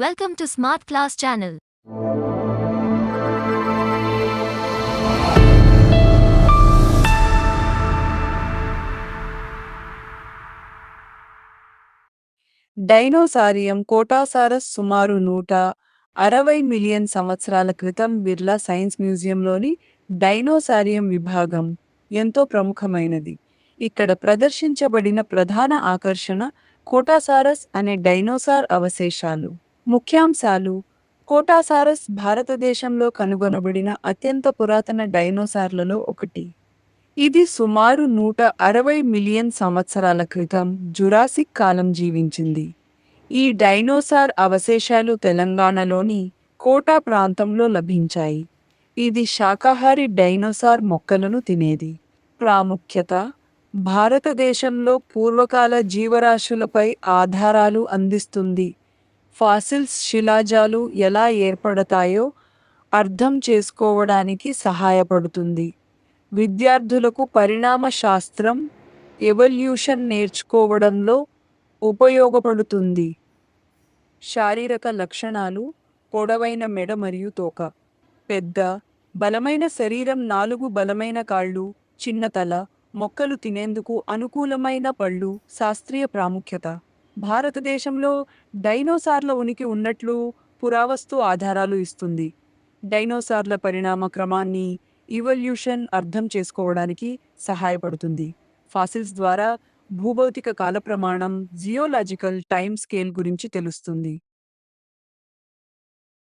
Welcome to Smart Class channel. డైనోసారియం కోటాసారస్ సుమారు 160 million సంవత్సరాల క్రితం బిర్లా సైన్స్ మ్యూజియంలోని డైనోసారియం విభాగం ఎంతో ప్రముఖమైనది. ఇక్కడ ప్రదర్శించబడిన ప్రధాన ఆకర్షణ కోటాసారస్ అనే డైనోసార్ అవశేషాలు. ముఖ్యాంశాలు: కోటాసారస్ భారతదేశంలో కనుగొనబడిన అత్యంత పురాతన డైనోసార్లలో ఒకటి. ఇది సుమారు 160 మిలియన్ సంవత్సరాల క్రితం జురాసిక్ కాలం జీవించింది. ఈ డైనోసార్ అవశేషాలు తెలంగాణలోని కోటా ప్రాంతంలో లభించాయి. ఇది శాకాహారి డైనోసార్ మొక్కలను తినేది. ప్రాముఖ్యత: భారతదేశంలో పూర్వకాల జీవరాశులపై ఆధారాలు అందిస్తుంది. ఫాసిల్స్ శిలాజాలు ఎలా ఏర్పడతాయో అర్థం చేసుకోవడానికి సహాయపడుతుంది. విద్యార్థులకు పరిణామ శాస్త్రం, ఎవల్యూషన్ నేర్చుకోవడంలో ఉపయోగపడుతుంది. శారీరక లక్షణాలు: పొడవైన మెడ మరియు తోక, పెద్ద, బలమైన శరీరం, 4 బలమైన కాళ్ళు, చిన్న తల, మొక్కలు తినేందుకు అనుకూలమైన పళ్ళు. శాస్త్రీయ ప్రాముఖ్యత: భారతదేశంలో డైనోసార్ల ఉనికి ఉన్నట్లు పురావస్తు ఆధారాలు ఇస్తుంది. డైనోసార్ల పరిణామ క్రమాన్ని, ఇవల్యూషన్ అర్థం చేసుకోవడానికి సహాయపడుతుంది. ఫాసిల్స్ ద్వారా భూభౌతిక కాలప్రమాణం, జియోలాజికల్ టైమ్ స్కేల్ గురించి తెలుస్తుంది.